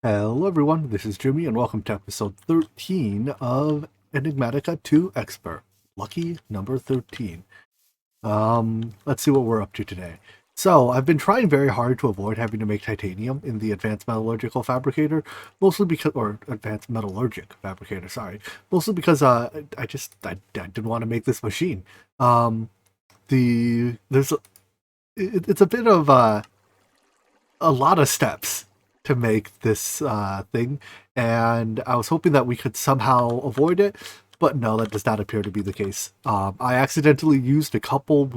Hello everyone, this is Jimmy and welcome to episode 13 of Enigmatica 2 Expert. Lucky number 13. Let's see what we're up to today. So, I've been trying very hard to avoid having to make titanium in the Advanced Metallurgical Fabricator, mostly because, or Advanced Metallurgic Fabricator, sorry. Mostly because, I didn't want to make this machine. It's a bit of, a lot of steps to make this thing, and I was hoping that we could somehow avoid it, but no, that does not appear to be the case. I accidentally used we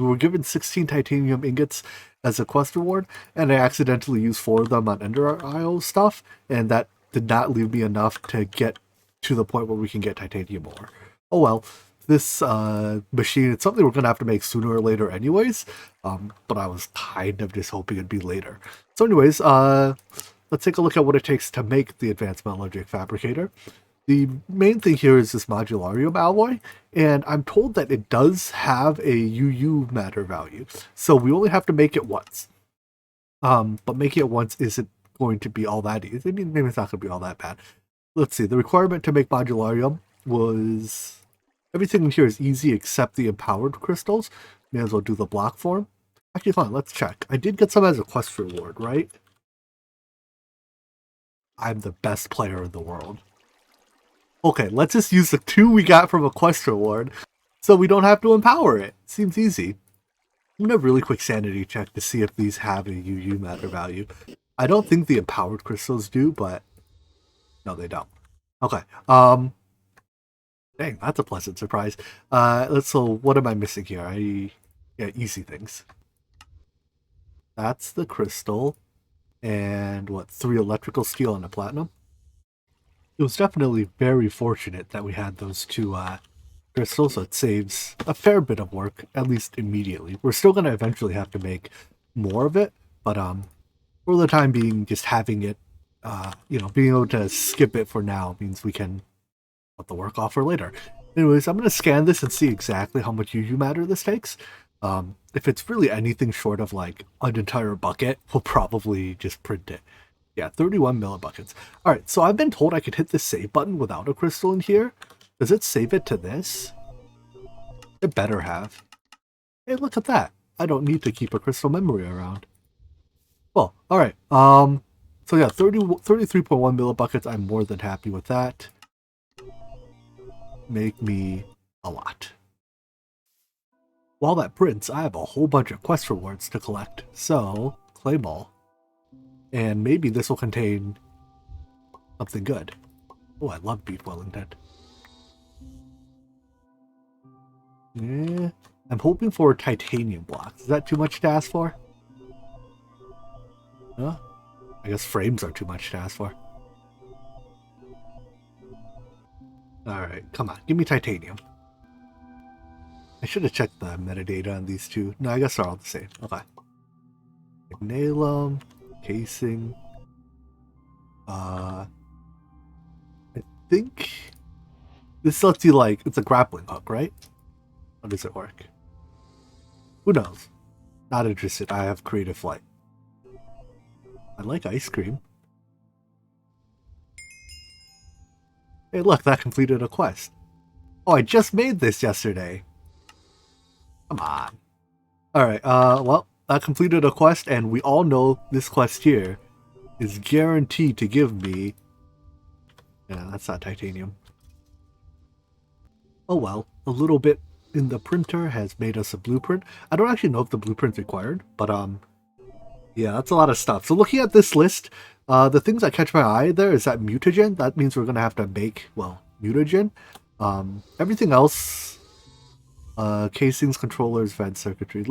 were given 16 titanium ingots as a quest reward, and I accidentally used 4 of them on Ender IO stuff, and that did not leave me enough to get to the point where we can get titanium ore. Oh well. This machine, it's something we're going to have to make sooner or later anyways, but I was kind of just hoping it'd be later. So anyways, let's take a look at what it takes to make the Advanced Metallurgic Fabricator. The main thing here is this modularium alloy, and I'm told that it does have a UU matter value, so we only have to make it once. But making it once isn't going to be all that easy. I mean, maybe it's not going to be all that bad. Let's see, the requirement to make modularium was... Everything in here is easy except the empowered crystals. May as well do the block form. Actually, fine, let's check. I did get some as a quest reward, right? I'm the best player in the world. Okay, let's just use the 2 we got from a quest reward so we don't have to empower it. Seems easy. I'm gonna have a really quick sanity check to see if these have a UU matter value. I don't think the empowered crystals do, but no, they don't. Okay, dang, that's a pleasant surprise. So what am I missing here? Yeah, easy things. That's the crystal. And what, 3 electrical steel and a platinum? It was definitely very fortunate that we had those 2 crystals, so it saves a fair bit of work, at least immediately. We're still going to eventually have to make more of it, but for the time being, just having it, being able to skip it for now means we can let the work off for later. Anyways, I'm going to scan this and see exactly how much UU matter this takes. If it's really anything short of like an entire bucket, we'll probably just print it. Yeah, 31 millibuckets. Alright, so I've been told I could hit the save button without a crystal in here. Does it save it to this? It better have. Hey, look at that. I don't need to keep a crystal memory around. Well, alright. So yeah, 33.1 millibuckets. I'm more than happy with that. Make me a lot. While that prints, I have a whole bunch of quest rewards to collect. So, claim all. And maybe this will contain something good. Oh, I love beef Wellington. Yeah, I'm hoping for titanium blocks. Is that too much to ask for? Huh? I guess frames are too much to ask for. Alright, come on. Give me titanium. I should have checked the metadata on these 2. No, I guess they're all the same. Okay. Ignalum, casing. I think this lets you, like, it's a grappling hook, right? How does it work? Who knows? Not interested. I have creative flight. I like ice cream. Hey, look, that completed a quest. Oh, I just made this yesterday. Come on. Alright, well, that completed a quest, and we all know this quest here is guaranteed to give me... Yeah, that's not titanium. Oh well, a little bit in the printer has made us a blueprint. I don't actually know if the blueprint's required, but yeah, that's a lot of stuff. So looking at this list, the things that catch my eye there is that mutagen. That means we're going to have to make, well, mutagen. Everything else... casings, controllers, vent circuitry.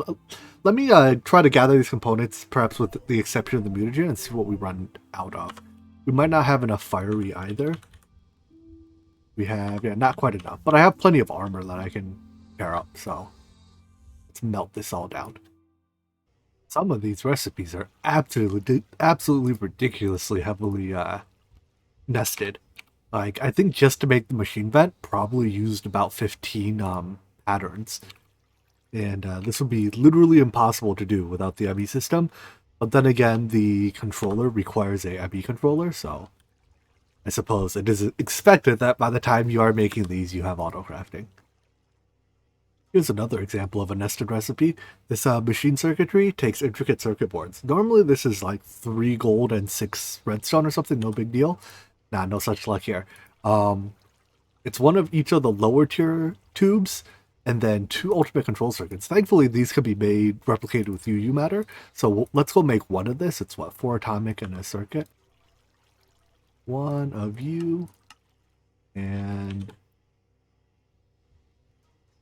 Let me try to gather these components, perhaps with the exception of the mutagen, and see what we run out of. We might not have enough fiery either. We have, yeah, not quite enough. But I have plenty of armor that I can pair up, so let's melt this all down. Some of these recipes are absolutely ridiculously heavily nested. Like, I think just to make the machine vent, probably used about 15 patterns. And this would be literally impossible to do without the ME system. But then again, the controller requires a ME controller, so I suppose it is expected that by the time you are making these, you have auto crafting. Here's another example of a nested recipe. This machine circuitry takes intricate circuit boards. Normally this is like 3 gold and 6 redstone or something, no big deal. Nah, no such luck here. It's one of each of the lower tier tubes, and then 2 ultimate control circuits. Thankfully, these could be made replicated with UU matter. So let's go make one of this. It's what, 4 atomic and a circuit. 1 of U and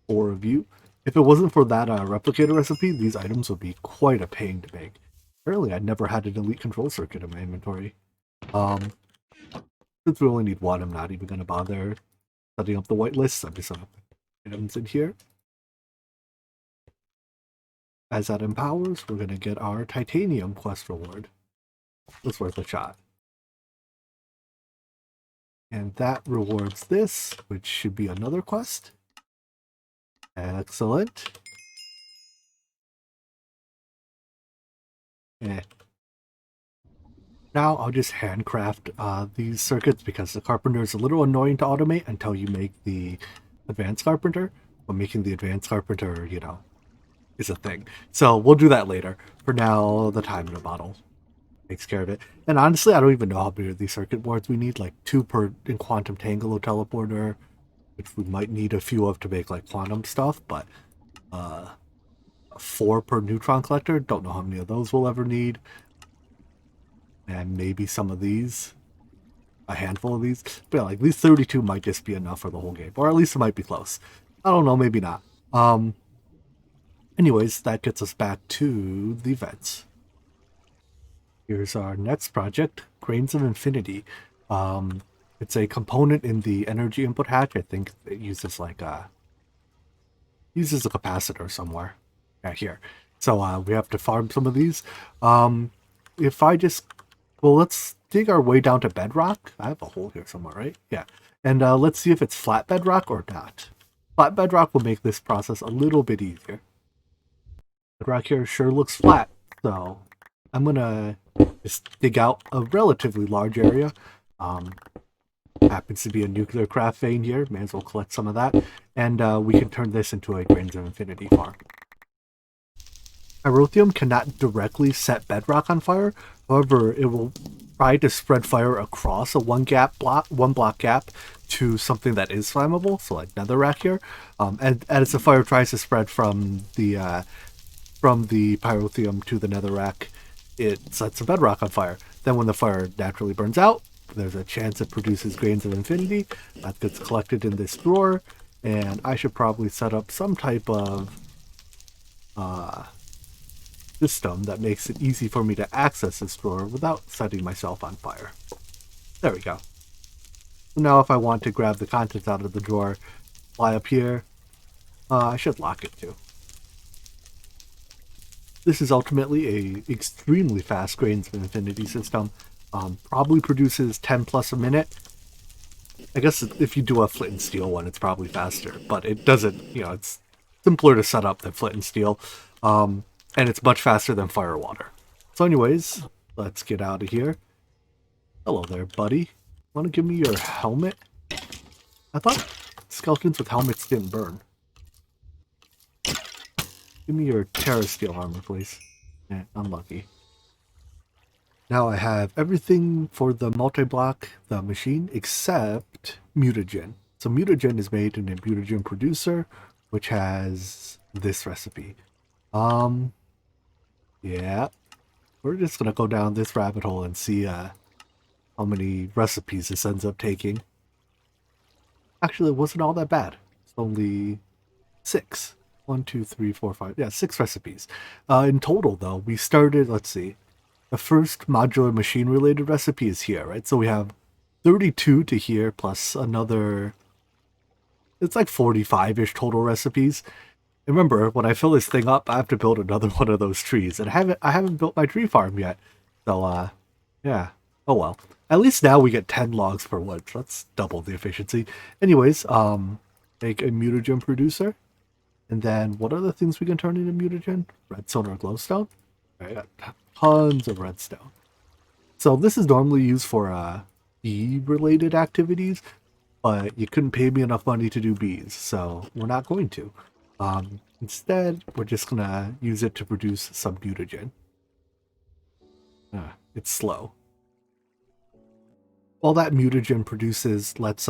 4 of U. If it wasn't for that replicator recipe, these items would be quite a pain to make. Apparently, I never had an elite control circuit in my inventory. Since we only need 1, I'm not even going to bother setting up the whitelist. I'll just set up items in here. As that empowers, we're going to get our titanium quest reward. It's worth a shot. And that rewards this, which should be another quest. Excellent. Now I'll just handcraft these circuits because the carpenter is a little annoying to automate until you make the advanced carpenter. But making the advanced carpenter, you know, is a thing. So we'll do that later. For now, the time in a bottle takes care of it. And honestly, I don't even know how big of these circuit boards we need. Like 2 per in quantum tangalo teleporter, which we might need a few of to make like quantum stuff, but 4 per neutron collector. Don't know how many of those we'll ever need. And maybe some of these. A handful of these. But yeah, like these 32 might just be enough for the whole game. Or at least it might be close. I don't know, maybe not. Anyways, that gets us back to the vents. Here's our next project, Grains of Infinity. It's a component in the energy input hatch. I think it uses like a capacitor somewhere. Yeah, here. So we have to farm some of these. If I just, well, let's dig our way down to bedrock. I have a hole here somewhere, right? Yeah. And let's see if it's flat bedrock or not. Flat bedrock will make this process a little bit easier. Bedrock here sure looks flat, so I'm gonna just dig out a relatively large area. Happens to be a nuclear craft vein here. May as well collect some of that. And we can turn this into a Grains of Infinity farm. Pyrotheum cannot directly set bedrock on fire. However, it will try to spread fire across a one block gap to something that is flammable. So like netherrack here. And as the fire tries to spread from the pyrotheum to the netherrack, it sets the bedrock on fire. Then when the fire naturally burns out, there's a chance it produces Grains of Infinity. That gets collected in this drawer, and I should probably set up some type of system that makes it easy for me to access this drawer without setting myself on fire. There we go. So now if I want to grab the contents out of the drawer, fly up here, I should lock it too. This is ultimately a extremely fast Grains of Infinity system. Probably produces 10 plus a minute. I guess if you do a flint and steel one, it's probably faster, but it doesn't, you know, it's simpler to set up than flint and steel. And it's much faster than fire water. So anyways, let's get out of here. Hello there, buddy. Want to give me your helmet? I thought skeletons with helmets didn't burn. Give me your Terra Steel armor, please. Unlucky. Now I have everything for the multi-block, the machine, except mutagen. So mutagen is made in a mutagen producer, which has this recipe. Yeah. We're just gonna go down this rabbit hole and see how many recipes this ends up taking. Actually, it wasn't all that bad. It's only 6. 1, 2, 3, 4, 5. Yeah, 6 recipes. In total, though, we started, let's see. The first modular machine related recipe is here, right? So we have 32 to here plus another, it's like 45-ish total recipes. And remember, when I fill this thing up, I have to build another one of those trees. And I haven't built my tree farm yet. So yeah. Oh well. At least now we get 10 logs per wood. So let's double the efficiency. Anyways, make a mutagen producer. And then what are the things we can turn into mutagen? Redstone or glowstone? I got tons of redstone. So this is normally used for bee-related activities, but you couldn't pay me enough money to do bees, so we're not going to. Instead, we're just gonna use it to produce some mutagen. It's slow. While that mutagen produces, let's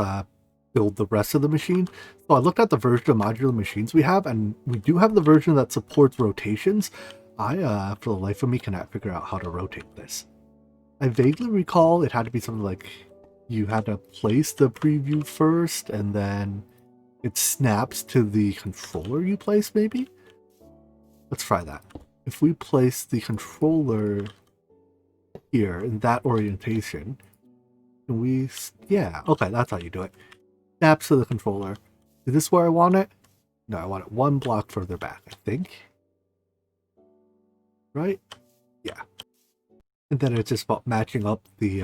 build the rest of the machine. So I looked at the version of modular machines we have, and we do have the version that supports rotations. I, for the life of me, cannot figure out how to rotate this. I vaguely recall it had to be something like you had to place the preview first, and then it snaps to the controller you place, maybe? Let's try that. If we place the controller here in that orientation, can we... Yeah, okay, that's how you do it. Snaps to the controller. Is this where I want it? No, I want it one block further back, I think. Right? Yeah. And then it's just about matching up the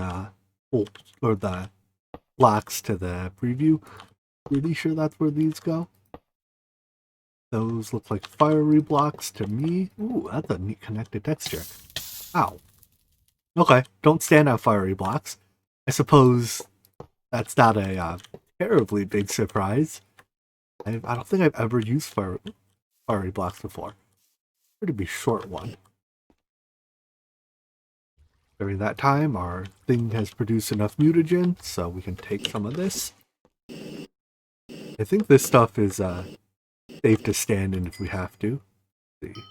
or the blocks to the preview. Pretty sure that's where these go. Those look like fiery blocks to me. Ooh, that's a neat connected texture. Ow. Okay, don't stand on fiery blocks. I suppose that's not a terribly big surprise. I don't think I've ever used fiery blocks before. Pretty be short one. During that time, our thing has produced enough mutagen, so we can take some of this. I think this stuff is safe to stand in if we have to. Let's see.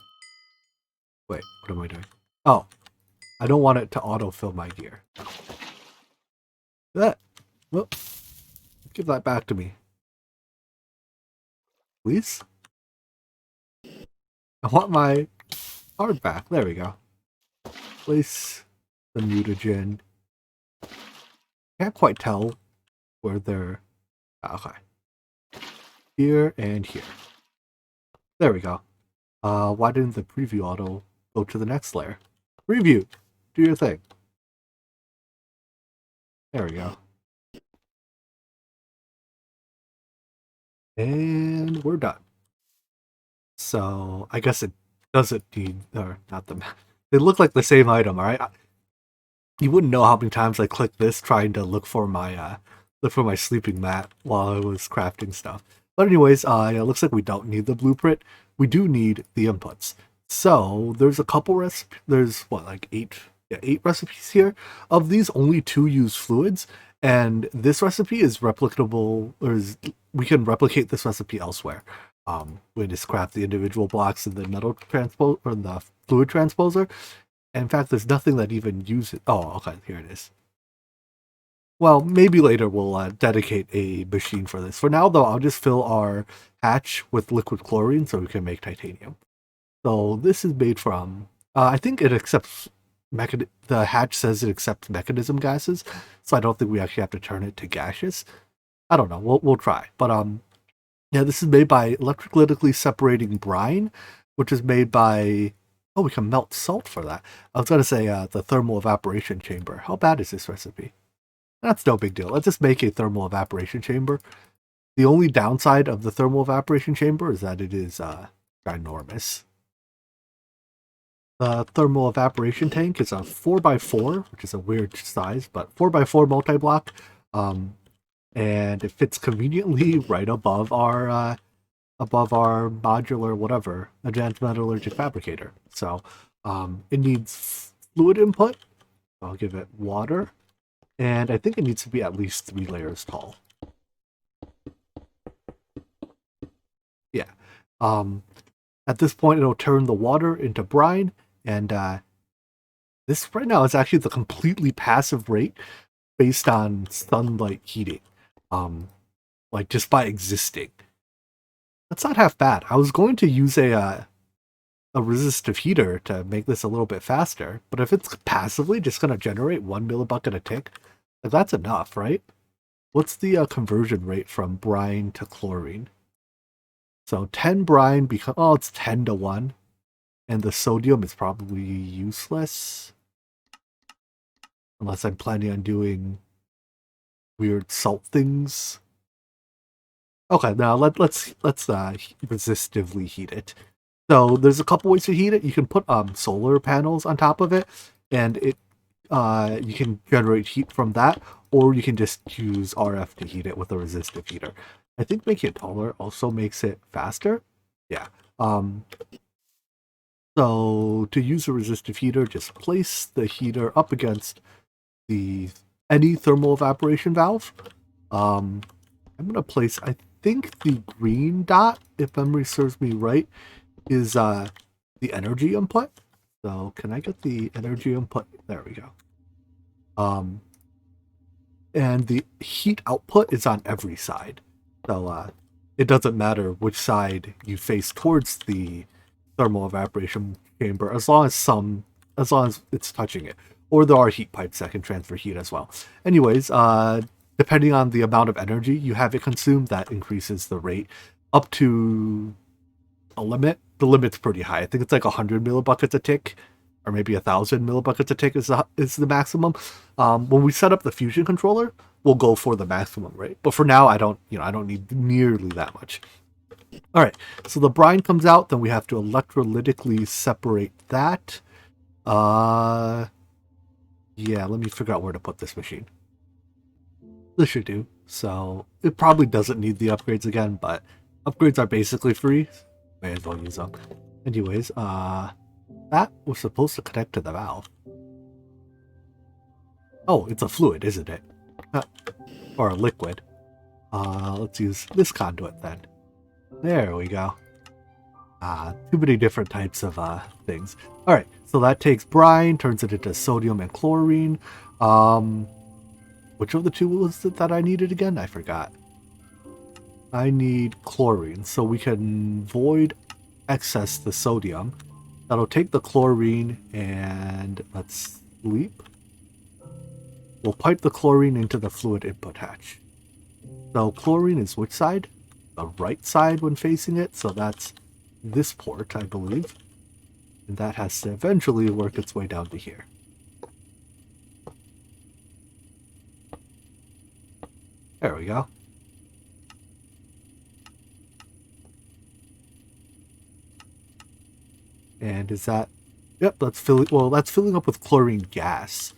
Wait, what am I doing? Oh, I don't want it to autofill my gear. That. Well, give that back to me. Please? I want my card back. There we go. Place the mutagen. Can't quite tell where they're... Okay. Here and here. There we go. Why didn't the preview auto go to the next layer? Preview! Do your thing. There we go. And we're done. So, I guess it doesn't need... Or, not the... They look like the same item, alright? You wouldn't know how many times I clicked this trying to look for my sleeping mat while I was crafting stuff. But anyways, it looks like we don't need the blueprint. We do need the inputs. So there's a couple recipes. There's what, like eight recipes here. Of these, only 2 use fluids, and this recipe is replicable, we can replicate this recipe elsewhere. We just craft the individual blocks in the metal transpose or the fluid transposer. And in fact, there's nothing that even uses it. Oh, okay, here it is. Well, maybe later we'll dedicate a machine for this. For now, though, I'll just fill our hatch with liquid chlorine so we can make titanium. So this is made from... I think it accepts... The hatch says it accepts mechanism gases, so I don't think we actually have to turn it to gaseous. I don't know. We'll try. But yeah, this is made by electrolytically separating brine, which is made by... Oh, we can melt salt for that. I was going to say the thermal evaporation chamber. How bad is this recipe? That's no big deal. Let's just make a thermal evaporation chamber. The only downside of the thermal evaporation chamber is that it is ginormous. The thermal evaporation tank is a 4x4, which is a weird size, but 4x4 multi-block. And it fits conveniently right above our modular whatever, advanced metallurgic fabricator. So it needs fluid input. I'll give it water. And I think it needs to be at least 3 layers tall. Yeah. At this point, it'll turn the water into brine. And this right now is actually the completely passive rate based on sunlight heating. Like just by existing. That's not half bad. I was going to use a resistive heater to make this a little bit faster, but if it's passively just going to generate 1 millibucket a tick, that's enough, right? What's the conversion rate from brine to chlorine? So 10 brine becomes... Oh, it's 10 to 1. And the sodium is probably useless. Unless I'm planning on doing weird salt things. Okay, now let's resistively heat it. So there's a couple ways to heat it. You can put solar panels on top of it, and it you can generate heat from that, or you can just use RF to heat it with a resistive heater. I think making it taller also makes it faster. Yeah. So to use a resistive heater, just place the heater up against any thermal evaporation valve. I'm gonna place, I think the green dot, if memory serves me right, is the energy input. So can I get the energy input? There we go. And the heat output is on every side. So it doesn't matter which side you face towards the thermal evaporation chamber, as long as it's touching it. Or there are heat pipes that can transfer heat as well. Anyways, depending on the amount of energy you have it consumed, that increases the rate up to a limit. The limit's pretty high. I think it's like 100 millibuckets a tick, or maybe 1,000 millibuckets a tick is the maximum. When we set up the fusion controller, we'll go for the maximum rate. But for now, I don't need nearly that much. All right, so the brine comes out, then we have to electrolytically separate that. Yeah, let me figure out where to put this machine. This should do. So it probably doesn't need the upgrades again, but upgrades are basically free. May as well use them. Anyways, that was supposed to connect to the valve. Oh, it's a fluid, isn't it? Or a liquid. Let's use this conduit then. There we go. Too many different types of things. Alright, so that takes brine, turns it into sodium and chlorine. Which of the two was it that I needed again? I forgot. I need chlorine, so we can void excess the sodium. That'll take the chlorine and let's sleep. We'll pipe the chlorine into the fluid input hatch. So chlorine is which side? The right side when facing it, so that's this port, I believe. And that has to eventually work its way down to here. There we go. And is that... Yep, that's filling up with chlorine gas.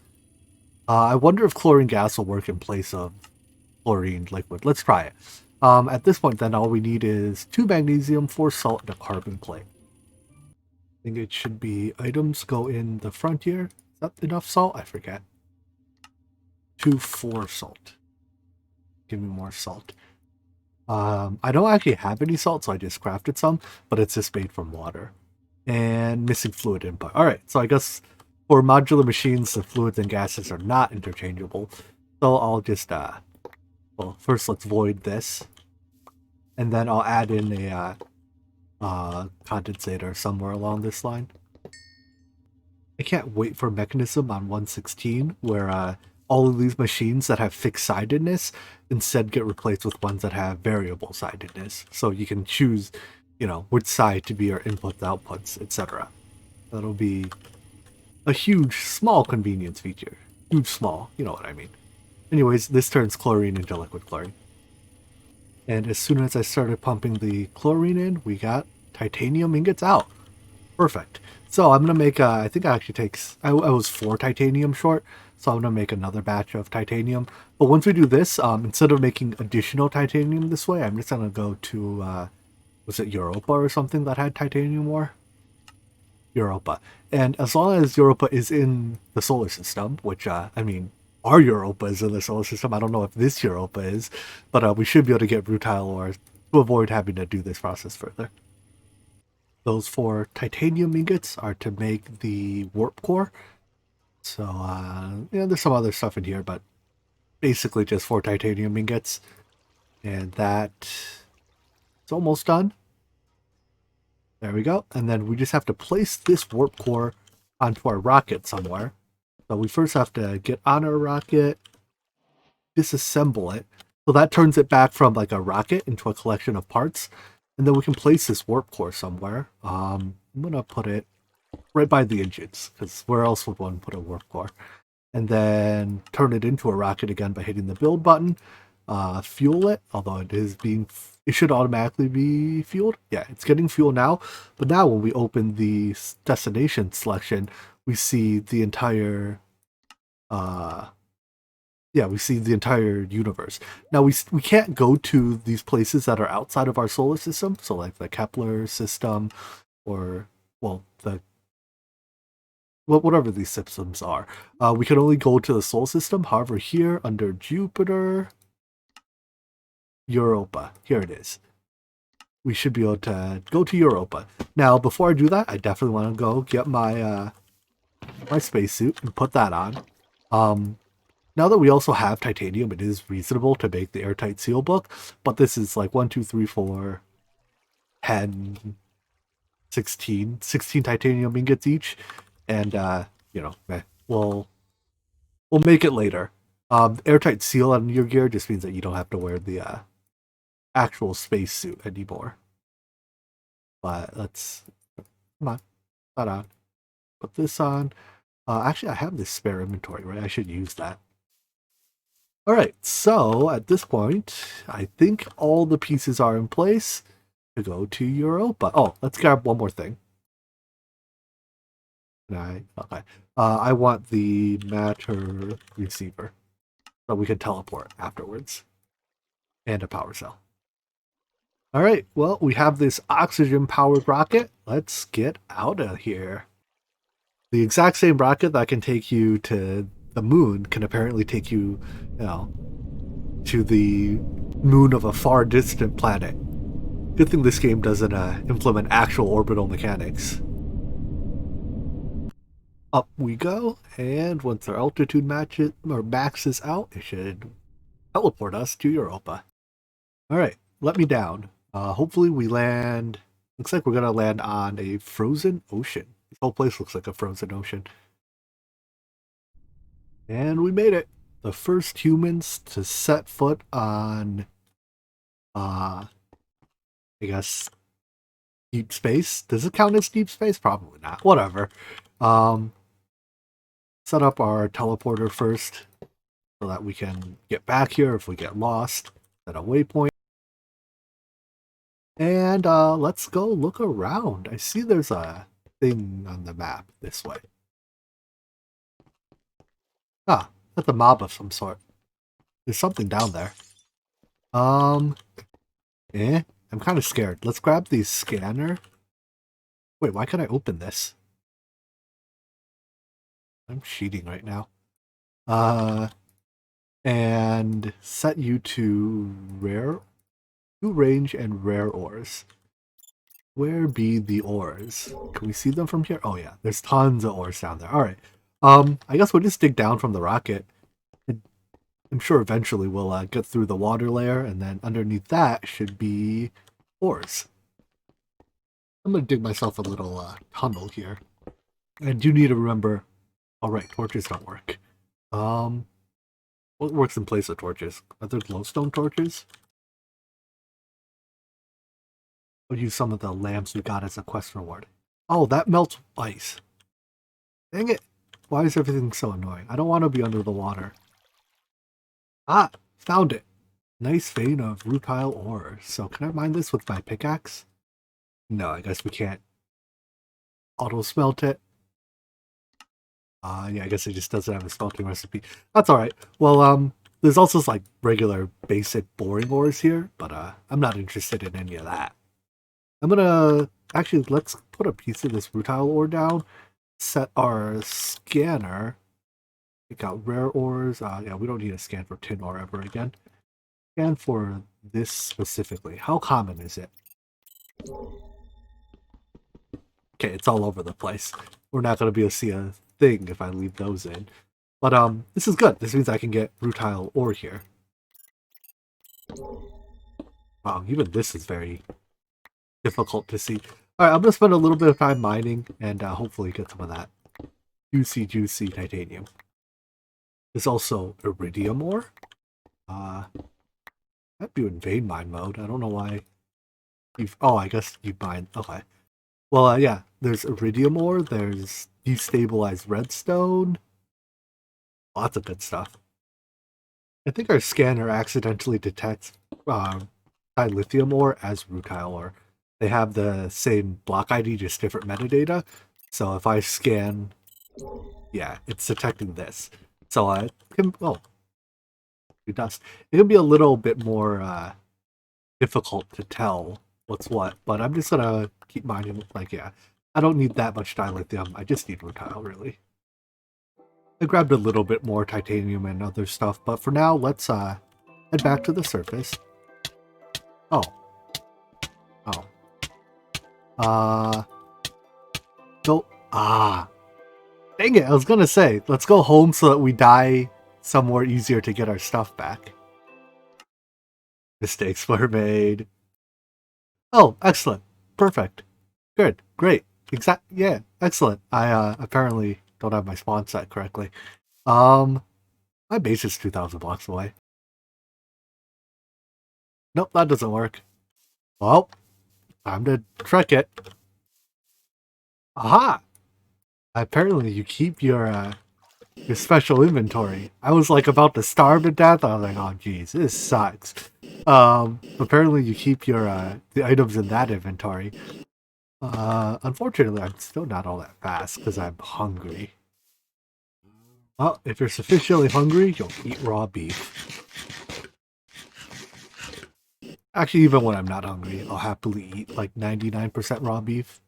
I wonder if chlorine gas will work in place of chlorine liquid. Let's try it. At this point, then, all we need is 2 magnesium, 4 salt, and a carbon plate. I think it should be items go in the front here. Is that enough salt? I forget. 2, 4 salt. Give me more salt. I don't actually have any salt, so I just crafted some, but it's just made from water. And missing fluid input. Alright, so I guess for modular machines, the fluids and gases are not interchangeable. So I'll just, well, first let's void this. And then I'll add in a condensator somewhere along this line. I can't wait for mechanism on 116, where all of these machines that have fixed sidedness instead get replaced with ones that have variable sidedness. So you can choose, which side to be your inputs, outputs, etc. That'll be a huge, small convenience feature. Huge, small, you know what I mean. Anyways, this turns chlorine into liquid chlorine. And as soon as I started pumping the chlorine in, we got titanium ingots out. Perfect. So I'm going to make, I think it actually takes, I was 4 titanium short, so I'm going to make another batch of titanium. But once we do this, instead of making additional titanium this way, I'm just going to go to, was it Europa or something that had titanium ore? Europa. And as long as Europa is in the solar system, which, I mean, our Europa is in the solar system. I don't know if this Europa is, but we should be able to get rutile ore to avoid having to do this process further. Those 4 titanium ingots are to make the warp core. So, there's some other stuff in here, but basically just 4 titanium ingots. And that it's almost done. There we go. And then we just have to place this warp core onto our rocket somewhere. So we first have to get on our rocket, disassemble it. So that turns it back from like a rocket into a collection of parts. And then we can place this warp core somewhere. I'm going to put it right by the engines, because where else would one put a warp core? And then turn it into a rocket again by hitting the build button. Fuel it, although it should automatically be fueled. Yeah, it's getting fuel now. But now when we open the destination selection, we see the entire Yeah, we see the entire universe. Now we can't go to these places that are outside of our solar system, so like the Kepler system, or well, the whatever these systems are. We can only go to the solar system. However, here under Jupiter, Europa, here it is. We should be able to go to Europa. Now, before I do that, I definitely want to go get my my spacesuit and put that on. Now that we also have titanium, it is reasonable to make the airtight seal book, but this is like 1, 2, 3, 4, 10, 16 titanium ingots each, and you know, we'll make it later. Airtight seal on your gear just means that you don't have to wear the actual spacesuit anymore. But let's come on, that on. Put this on. Actually, I have this spare inventory, right? I should use that. All right, so at this point, I think all the pieces are in place to go to Europa. Oh, let's grab one more thing. Okay. I want the matter receiver so we can teleport afterwards, and a power cell. All right, well, we have this oxygen-powered rocket. Let's get out of here. The exact same rocket that can take you to the moon can apparently take you, you know, to the moon of a far distant planet. Good thing this game doesn't implement actual orbital mechanics. Up we go, and once our altitude maxes out, it should teleport us to Europa. All right, let me down. Hopefully we land. Looks like we're gonna land on a frozen ocean. This whole place looks like a frozen ocean. And we made it. The first humans to set foot on, I guess, deep space. Does it count as deep space? Probably not. Whatever. Set up our teleporter first so that we can get back here if we get lost at a waypoint. And let's go look around. I see there's a thing on the map this way. Ah, that's a mob of some sort. There's something down there. I'm kind of scared. Let's grab the scanner. Wait, why can't I open this? I'm cheating right now. And set you to range and rare ores. Where be the ores? Can we see them from here? Oh yeah, there's tons of ores down there. All right. I guess we'll just dig down from the rocket. I'm sure eventually we'll get through the water layer, and then underneath that should be ores. I'm gonna dig myself a little tunnel here. I do need to remember. All right, torches don't work. What works in place of torches? Are there glowstone torches? I'll use some of the lamps we got as a quest reward. Oh, that melts ice. Dang it. Why is everything so annoying? I don't want to be under the water. Ah, found it. Nice vein of rutile ore. So can I mine this with my pickaxe? No, I guess we can't auto smelt it. Yeah, I guess it just doesn't have a smelting recipe. That's alright. Well, there's also like regular basic boring ores here, but I'm not interested in any of that. I'm gonna actually let's put a piece of this rutile ore down, set our scanner. Pick out rare ores. Yeah, we don't need a scan for tin ore ever again. Scan for this specifically. How common is it? Okay, it's all over the place. We're not gonna be able to see a thing if I leave those in. But this is good. This means I can get rutile ore here. Wow, even this is very difficult to see. Alright, I'm gonna spend a little bit of time mining and hopefully get some of that juicy titanium. There's also iridium ore. I'd be in vein mine mode. I don't know why. Oh, I guess you mine. Okay. Well, yeah. There's iridium ore. There's destabilized redstone. Lots of good stuff. I think our scanner accidentally detects dilithium ore as rutile ore. They have the same block ID, just different metadata. So if I scan, yeah, it's detecting this. So I can, oh, dust. It can be a little bit more difficult to tell what's what, but I'm just gonna keep mining. Like, yeah, I don't need that much dilithium. I just need rutile, really. I grabbed a little bit more titanium and other stuff, but for now, let's head back to the surface. Oh. Oh. Go. Dang it, I was gonna say, let's go home so that we die somewhere easier to get our stuff back. Mistakes were made. Oh, excellent. Perfect. Good. Great. Yeah, excellent. I apparently don't have my spawn set correctly. My base is 2,000 blocks away. Nope, that doesn't work. Well, time to trick it. Aha! Apparently you keep your special inventory. I was like about to starve to death. I was like, oh geez, this sucks. Apparently you keep your the items in that inventory. Unfortunately, I'm still not all that fast because I'm hungry. Well, if you're sufficiently hungry, you'll eat raw beef. Actually, even when I'm not hungry, I'll happily eat like 99% raw beef.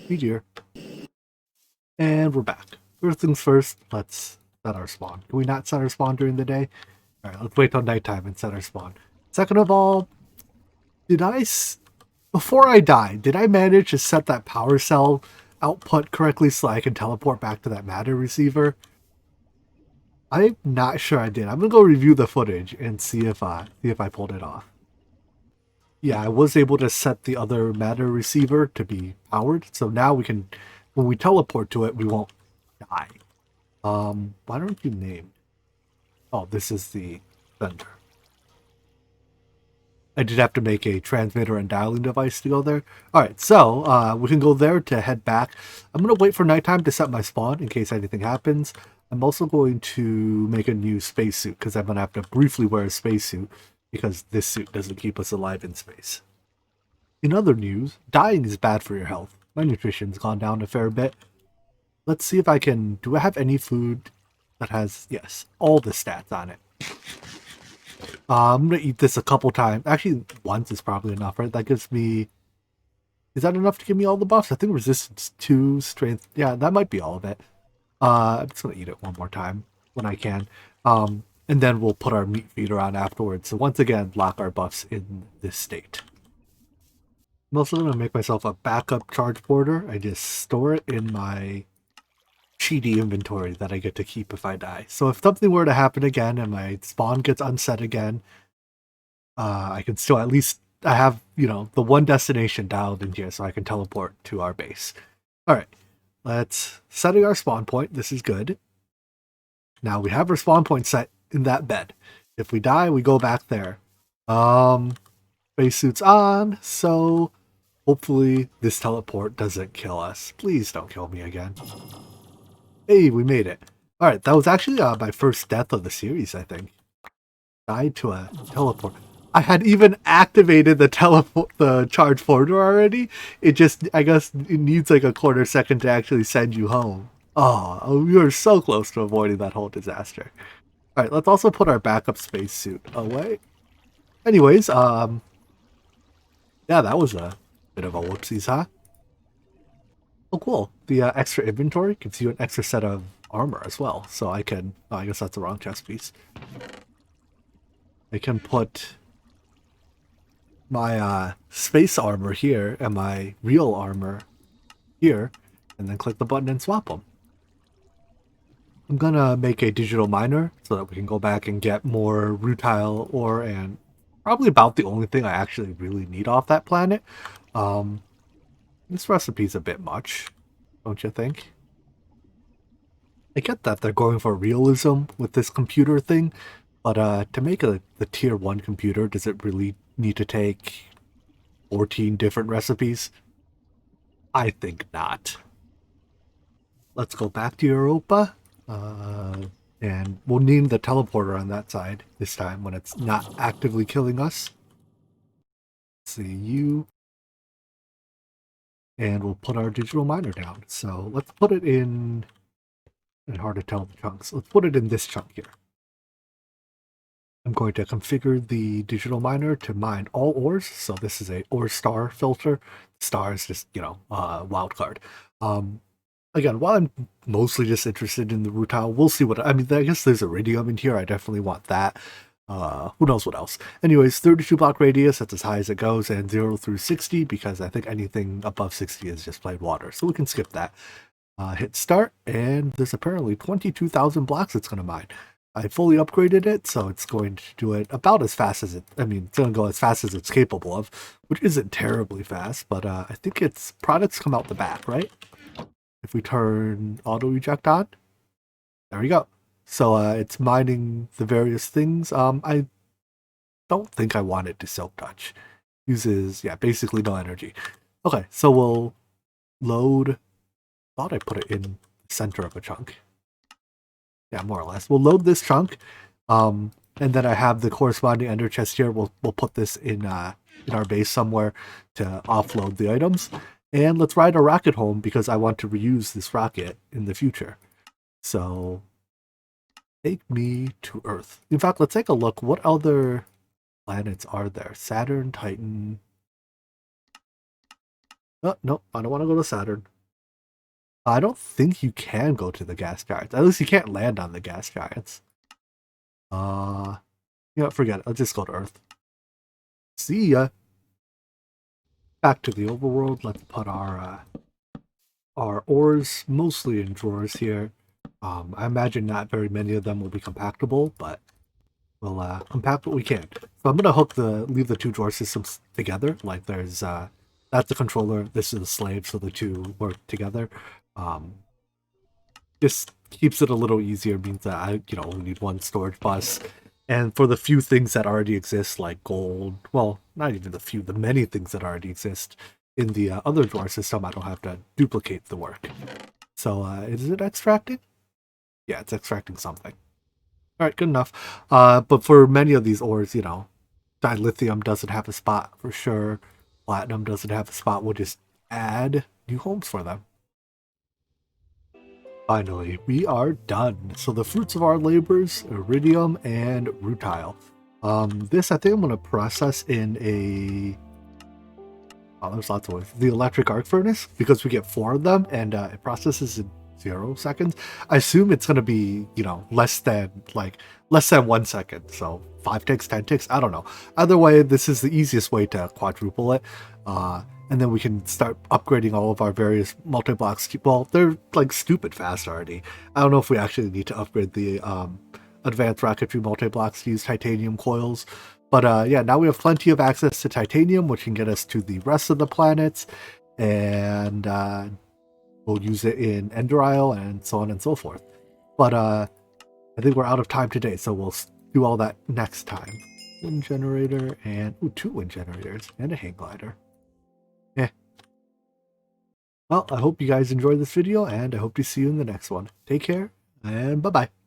Meteor. And we're back. First things first, let's set our spawn. Can we not set our spawn during the day? Alright, let's wait till nighttime and set our spawn. Second of all, before I die, did I manage to set that power cell output correctly so I can teleport back to that matter receiver? I'm not sure I did. I'm gonna go review the footage and see if I pulled it off. Yeah, I was able to set the other matter receiver to be powered, so now we can, when we teleport to it, we won't die. Why don't you name? Oh, this is the sender. I did have to make a transmitter and dialing device to go there. Alright, so we can go there to head back. I'm going to wait for nighttime to set my spawn in case anything happens. I'm also going to make a new spacesuit because I'm going to have to briefly wear a spacesuit because this suit doesn't keep us alive in space. In other news, dying is bad for your health. My nutrition's gone down a fair bit. Let's see if I can... Do I have any food that has... Yes, all the stats on it. I'm going to eat this a couple times. Actually, once is probably enough, right? That gives me... Is that enough to give me all the buffs? I think resistance 2, strength... Yeah, that might be all of it. I'm just going to eat it one more time when I can. And then we'll put our meat feeder on afterwards. So once again, lock our buffs in this state. I'm also going to make myself a backup charge porter. I just store it in my cheaty inventory that I get to keep if I die. So if something were to happen again and my spawn gets unset again, I can still at least, I have, you know, the one destination dialed in here so I can teleport to our base. Alright, let's setting our spawn point. This is good. Now we have our spawn point set in that bed. If we die, we go back there. Spacesuit's on, so hopefully this teleport doesn't kill us. Please don't kill me again. Hey, we made it. Alright, that was actually my first death of the series, I think. Died to a teleport. I had even activated the charge porter already. It just, I guess, it needs like a quarter second to actually send you home. Oh, we were so close to avoiding that whole disaster. Alright, let's also put our backup spacesuit away. Anyways, yeah, that was a bit of a whoopsies, huh? Oh, cool. The extra inventory gives you an extra set of armor as well. So I can... Oh, I guess that's the wrong chest piece. I can put my space armor here and my real armor here, and then click the button and swap them. I'm gonna make a digital miner so that we can go back and get more rutile ore, and probably about the only thing I actually really need off that planet. This recipe's a bit much, don't you think? I get that they're going for realism with this computer thing, but to make the tier 1 computer, does it really need to take 14 different recipes? I think not. Let's go back to Europa, and we'll name the teleporter on that side this time when it's not actively killing us. Let's see, you... And we'll put our digital miner down. So let's put it in... It's hard to tell the chunks. Let's put it in this chunk here. going to configure the digital miner to mine all ores. So this is a ore star filter. Star is just, wild card. Again, while I'm mostly just interested in the rutile, we'll see what, I mean, I guess there's iridium in here. I definitely want that. Who knows what else. Anyways, 32 block radius, that's as high as it goes, and 0 through 60, because I think anything above 60 is just plain water. So we can skip that. Hit start, and there's apparently 22,000 blocks it's going to mine. I fully upgraded it, so it's going to do it about as fast as it's going to go as fast as it's capable of, which isn't terribly fast, but I think its products come out the back, right? If we turn auto eject on, there we go. So it's mining the various things. I don't think I want it to silk touch. Uses, basically no energy. Okay, so we'll load. Thought I put it in the center of a chunk. Yeah, more or less. We'll load this chunk, and then I have the corresponding ender chest here. We'll put this in our base somewhere to offload the items. And let's ride a rocket home because I want to reuse this rocket in the future. So, take me to Earth. In fact, let's take a look. What other planets are there? Saturn, Titan. Oh, no, I don't want to go to Saturn. I don't think you can go to the gas giants. At least you can't land on the gas giants. Forget it. I'll just go to Earth. See ya. Back to the overworld. Let's put our ores mostly in drawers here. I imagine not very many of them will be compactable, but we'll compact what we can. So I'm gonna leave the two drawer systems together. Like there's that's the controller, this is the slave, so the two work together. Just keeps it a little easier, means that I only need one storage bus. And for the few things that already exist, like gold, well, not even the few, the many things that already exist in the other drawer system, I don't have to duplicate the work. So is it extracting? Yeah, it's extracting something. All right, good enough. But for many of these ores, dilithium doesn't have a spot for sure. Platinum doesn't have a spot. We'll just add new homes for them. Finally, we are done. So the fruits of our labors, iridium and rutile. This I think I'm going to process in a... Oh, there's lots of ways. The electric arc furnace, because we get 4 of them, and it processes in 0 seconds. I assume it's going to be, less than 1 second. So 5 ticks, 10 ticks, I don't know. Either way, this is the easiest way to quadruple it. And then we can start upgrading all of our various multi-blocks. Well, they're like stupid fast already. I don't know if we actually need to upgrade the advanced rocketry multi-blocks to use titanium coils. But yeah, now we have plenty of access to titanium, which can get us to the rest of the planets. And we'll use it in Ender Isle and so on and so forth. But I think we're out of time today, so we'll do all that next time. Wind generator and 2 wind generators and a hang glider. Well, I hope you guys enjoyed this video, and I hope to see you in the next one. Take care, and bye-bye.